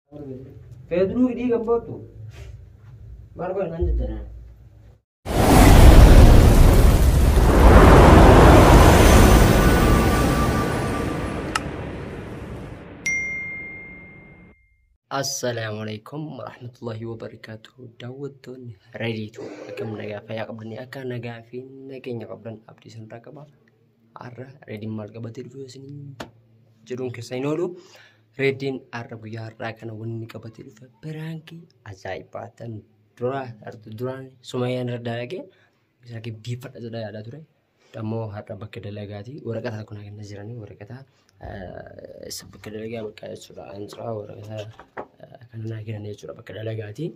Pedro ini gambar tuh. Baru kan lanjut ya. Assalamualaikum warahmatullahi wabarakatuh. Daawwattoon reediitu akkam nagaa fayyaa qabdanii akka nagaa fi nageenya qabdan abdii san irraa qaba. Har'a reediin maal qabatee dhufe isin jedhuun keessa hin oolu. Reediin har'a guyyaa har'aa kana wanni qabatee dhufe biraankii ajaa'ibaa tan duraan Sumayyaan irra dalagee isa biifadha jedha yaadaa ture. Ammoo har'a bakka dalagaati waraqata kun kenna jiranii waraqata bakka dalagaa bakka jechuudha ansaa waraqata kan naa kennan jechuudha bakka dalagaati.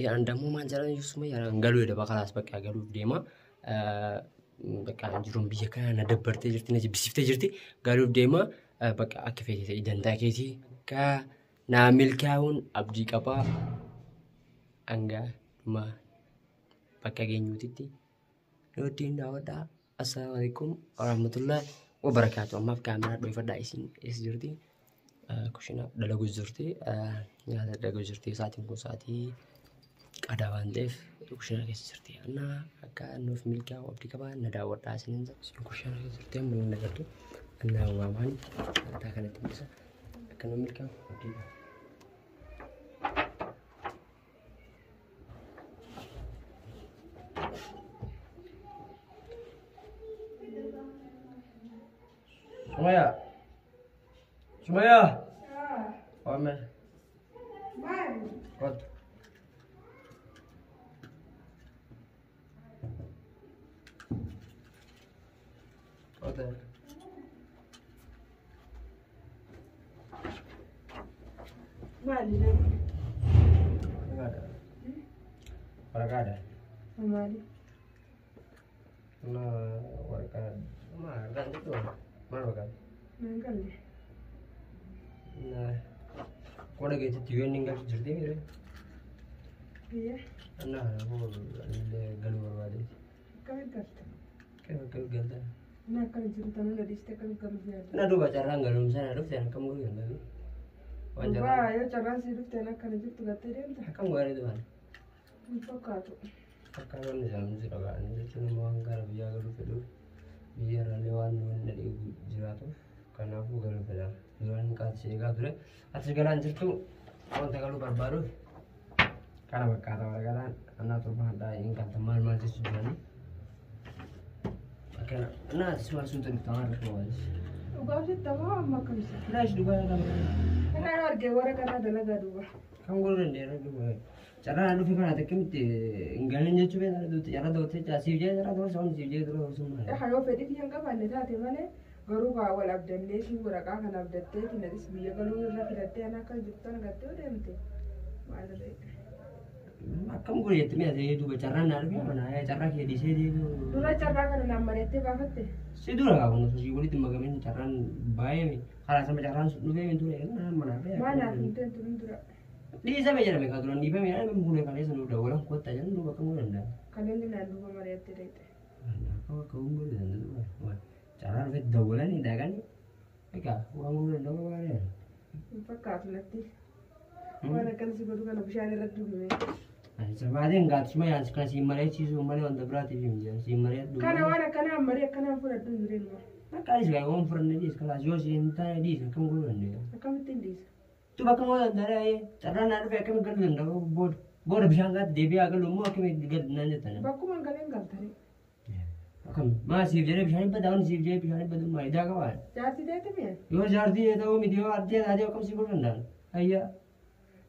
Yaan dammoo maal jedhan Sumayyaan galuu dha bakalaas bakka galuuf deema. Bakka jiruun biyya kana na dabbartee jirti na jibbisiiftee jirti galuuf deema. Bakka akka feetee ta'e danda'a keetii ka naa milkaa'uun abdii qabaa hanga dhuma bakka geenyuutitti nutiin daawwadhaa. Assalamualaikum warahmatullahi wabarakatuh. Ammaaf kaameraa dhoofadhaa isin eessa jirti? Kushina dalaguu jirti. Nyaata dalaguu jirti. Sa'aatiin kun sa'aatii qadaa waan ta'eef kushina keessa jirti. Annaa akka nuuf milkaa'u abdii qabaa na daawwadhaa isin kushina keessa jirti amma hin agartu. Annaa waamaan nyaata kanatti mul'isa akka nuuf milkaa'u abdii qabaa. Sumaya. Sumaya. Ome. What? What? Mali. Ada. Warga ada. Mali. Nah, warga. Warga itu. Mana kan? Nanggal deh. Nah, kau ada gitu juga ninggal cerita ni, Iya. Nah, aku ada galu apa deh? Kami kerja. Kalau ganda. Nah kalau cerita nuna di sini kami kerja. Nah, dua cara galu misalnya, dua cara kamu ganda. Wajar. Wah, ayo cara sih dulu tenak kan itu tuh gak terima entah. Kamu gak ada tuh kan? Untuk kado. Kalau ni jalan sih kan, ini cuma mau angkar biar galu pedu. Biar lewat dari jiraatu karena aku galu pedu. Lewat kasih galu. Asal galan cerita, orang tak galu baru. Karena berkata orang anak rumah ada yang kata teman masih sudah ni. Karena anak semua sudah di tangan aku aja. Udah sih tahu apa kami sih. Nah, sudah ada. Karena harga orang karena ada laga dua. Kamu guru ni, orang cara anu fikir ada kemiti. Enggaknya je cuma ada tu, cara tu tu sih je, cara tu sound sih je tu semua. Hayo fedi yang kapan nih tadi mana? Garu ka awal abdan deh sih gura kan abdan deh tidak disbiya garu nak kita anak kan jutaan gak tahu deh mesti. Mana deh. Kamu guru itu ni ada itu cara nak mana ya cara kia di sini tu. Dulu cara kan nama itu banget deh. Sedul lah kamu sih guru itu magamin cara baik ni. Kalau sampai cara lu ni tu ya mana apa ya? Mana itu turun turun. Di sampai cara mereka turun di mana ya? Mulai kali sudah udah orang kuat aja lu kamu rendah. Kalian di nandu kamar itu deh. Nah, kamu guru rendah tu. Cara lu dah bulan ni dah kan? Eka, orang guru rendah apa ya? Fakat nanti. Mana kan sih baru kan bisa ada dulu. Sama ada enggak cuma yang sekarang si Maria cisu Maria untuk berarti si Maria dulu. Karena mana karena Maria karena pun ada dulu ni. Nah kali sekarang orang pernah di sekolah Josi entah di kamu guru rendah. Kami tinggi. Tu bakal mau dari cara nak ada kami guru rendah board bisa angkat dia biar kalau mau kami guru nanya tanya. Baku mangkalen enggak tadi. Kamu masih jadi bisa ni pada sih jadi bisa ni pada mai dah kawan. Jadi deh tu ni. Yo jadi tahu media ada kamu si guru rendah. Ayah.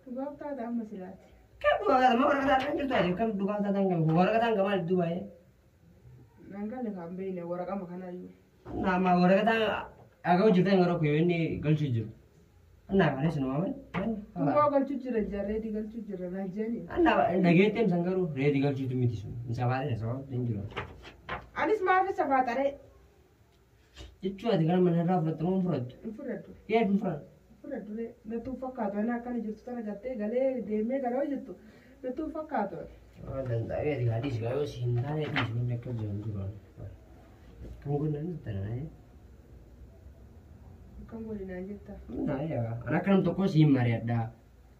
Tu bawa tak ada masalah. Kamu orang orang datang cerita aja kamu tukang datang kamu orang datang kemana tu ayah. Nanggal yang ambil ni orang kamu kan ayu. Nama orang kata agak juta yang orang kau ini gal cuci. Anak mana semua kan? Tu bawa gal cuci raja, ready gal cuci raja ni. Anak negatif sangkaru, ready gal cuci miti semua. Insafah ni semua tinggal. Anis maaf sahabat ada. Itu ada kan mana rafle temu frod. Infrared. Ya infrared. Infrared ni. Netu fakat, anak kan juta sana gate gale deme galo juta. Netu fakat. Oh dan tak ada di hadis galo sinta ni di sini mereka jalan juga. Kamu guna ni tanah ni. Kamu boleh nanya tak? Nah ya, anak kan toko si Maria dah.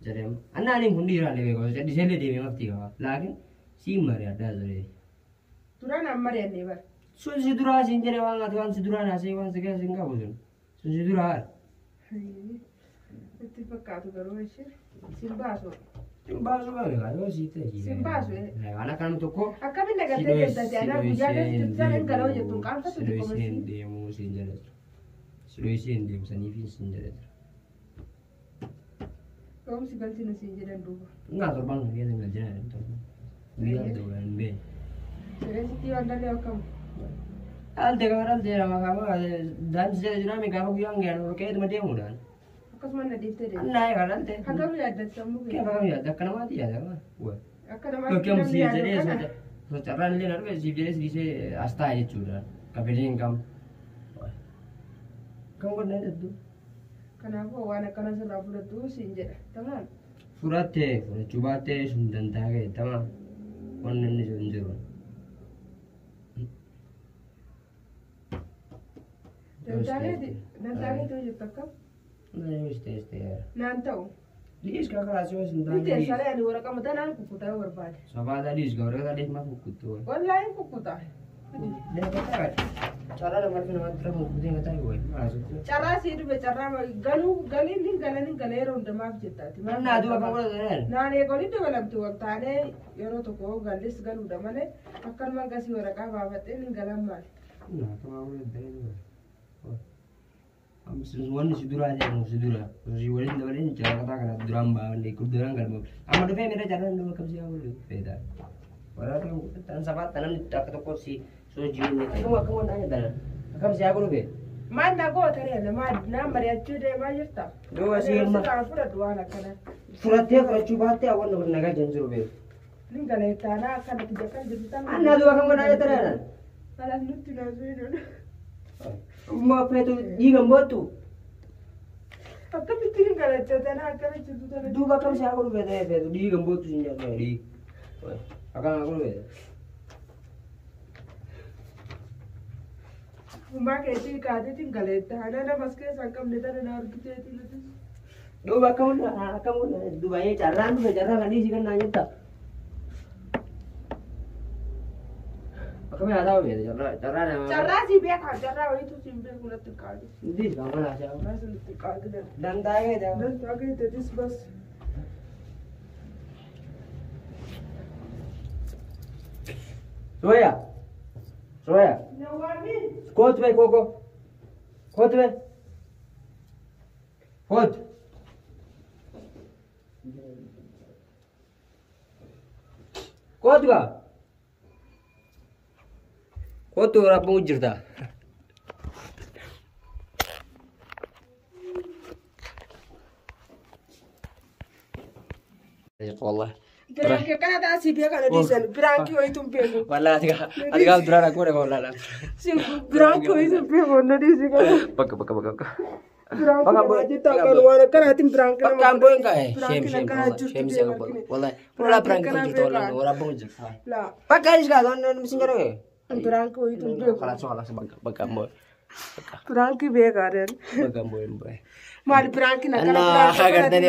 Jadi, anak ni pun dia lagi kau. Jadi saya dia memang tiga. Lagi si mari ada jadi. Turan amma dia ni bar. So si dura si jadi orang tu kan si dura nasi orang sekian singkap pun. So si dura. Itu peccato però esce. Simbaso. Simbaso kan kalau si tu. Simbaso. Anak kan tu kok. Akan ni negara kita jadi anak bujaga kita kalau je tu kan tu tu komisi. Dia mau sinjara. Solution dia mesti ni sinjara. Kamu sih kan sih sinjara dulu. Enggak terbang dia tinggal jalan tu. Dia tu kan be. Saya sih tiada ada lewat kamu. Al dia kamu dan sejauh ini kami kamu yang kayak itu dia mudah. Kas mana di sini? Anai kan teh. Kamu ya ada kamu. Kayak kamu ya ada kenapa dia ada? Wah. Akan Kalau kamu sih jadi so cara ni nak sih jadi sih asta itu sudah. Kapirin kamu. Kamu kan ada tu. Kenapa? Wana kana selalu dah tu sinjara. Tamam. Surat coba teh sundan tagai tamam. Mana ni sunjur. Dan tadi tu je takkan. Nah, este. Nantau. Dis kakak asal sundan. Itu saya ada orang kamu tanah kukuta berbalik. Sama ada dis orang tadi mah kukutu. Wallahi kukuta. Dia kata cara nama terus mungkin kata gue. Cara sih itu bicara galin galero untuk maaf cerita. Mana tu apa kau dah? Nah ni kalau itu malam tu waktu ada yoro tu kau galis galu dah mana akan mangkasi orang kau bawa ini galam mal. Nah, tu aku dah. Semua ni sudura aja, sudura. Si Walid dah balik, cara kata kena drama, ni kuduran kan. Amat tu mereka jalan dulu ke siapa dulu, beda. Walau tu tanam sahabat tanam tak ketemu si soju ni. Kamu nanya tanam. Kamu siapa dulu? Mana kau tadi ada mana Maria cuci macam tu. Dua sih mah. Surat dua nak kena. Surat dia kalau cuba hati awak nak naga janjur be. Ni galai tanah akan dijakan jadi tanah. Anda dua kamu nanya tanam. Malah nuti nasi itu. Mau apa itu? Jika tu. Apa pikirin kalau tanah akan jadi tanah. Dua kamu siapa dulu beda itu? Jika tu sih jangan di. Akan aku dulu. Rumah kecil kade tinggal itu. Ada masker sangkam neta ada orang kita itu. Dua kamu dua ye cara kan di sini kan nanya tak. Kami ada apa ya cara sih biar cara itu simple gula tukar. Di kamu lah siapa? Masih tukar tu. Dan tanya dia. Dan tukar itu dis bus. Soya. Nawami. Kot be koko. Kot. Kot ga? Kot tu orang pengujur dah. Ya Allah. Berangkat kan ada si biar kan di sana. Berangkat itu biar. Wala adiga durana ko re wala. Si berangkat itu biar mana di sini. Baka. Berangkat aja tak karuan kan hati berangkat. Baka boy ka eh. Shem siya ko. Wala berangkat ko to lang ora pengujur. Lah. Baka is ka don singaro eh. Berangkat itu biar. Kalas baka boy. Berangkat biar kan. Baka boy. Mal berangkat nak. Nah, agar tadi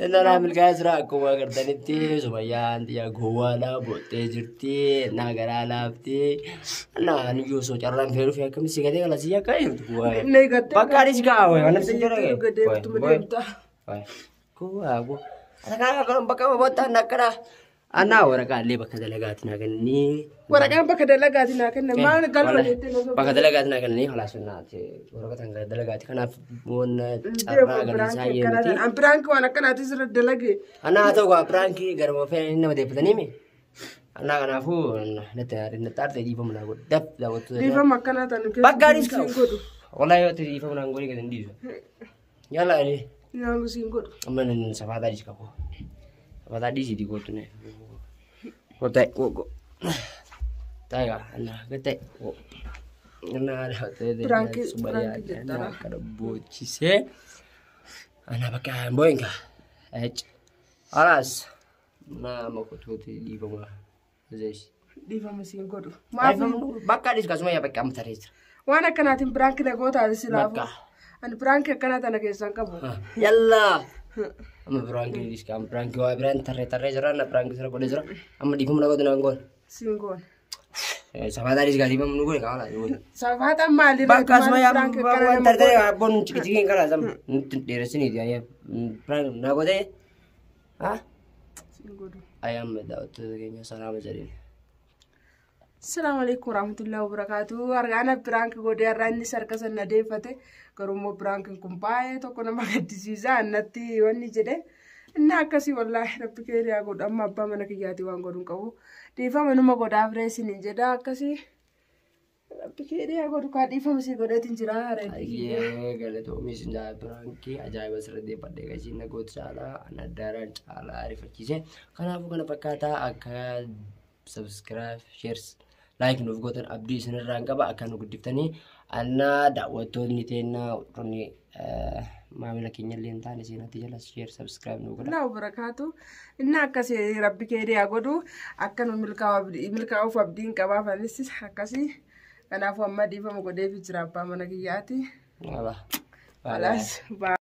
ambil serah aku agar tadi ti supaya dia gua lah bote jerti nagara lapti nah ni yo so cara veru ya kami sih kata kalau sih ya kayak gua pakar sih kau mana sih cara gua ada kalau bakal buat anak kena anak orang kali bakal delegat nak ni orang kan bakal delegat nak mana kalau itu bakal delegat nak ni halas sunat orang kata delegat kan pun cara agar saya nanti berangkat anak kan hati sudah delegat anak atau gua berangkat garbo fen ini mesti petani mi anak pun netar tadi pun menanggut dap dawat tu di rumah makan atau bagaris kau oleh itu di pun menanggut ni kan di ya lah ni yang singkut mana siapa tadi kau apa tadi sih di gua tu ni kotek gua tayar anak ketek anak ada tu supaya anak kada boci se anak pakai boy ka alas na mau tu di bawah zes di rumah singkut bakal di semua ya pakai amtar itu wana kan hati berangkat aku tak ada silap Ani prank akkana tana keessan qabu. Yalla. Amma prank ni skam prank wa brand tarre jira na prank sira godhe jira. Amma difum na godina ngon. Singoon. Sabata dis gadi mam nugo kala nugo. Sabata maali Bakkas ma ya wan tarre abon chiki kala sam deresini dia ya prank na godhe. Ha? Singoon. Ayam daud kenya salam jari. Assalamualaikum warahmatullahi wabarakatuh. Argana prank godhe arranni sarkasan nadeeffate garumo prank kun baay'ee tokko nama gaddisiisa annatti wanni jedhe inni akkasii wallahi rabbi keeriyaa godhu amma abbaa mana kiyyaati waan godhuun qabu dhiifama numa godhaaf reesiniin jedha akkasii rabbi keeriyaa godhu kaa dhiifama sii godheetiin jira Ayyee galatoomis njaa pranki ajaa'iba sirrii badhee gashiin nagoota caalaa anaddaaraan caalaa ariifachiise kanaafuu kana fakkaataa akka subscribe shares like nuuf gootan abdii isinirraan qaba akka nu guddiftanii anna daawwattoonni teennaa warroonni maamila keenya illee hin taane seenatti jala share subscribe nu godha. Allahu barakaatu inni akkasii rabbi keeriyaa godhu akka nu milkaa'uuf abdiin qabaaf anis akkasii kanaafuu amma dhiifama godheef jira abbaa mana kiyyaati. Wala. Alas.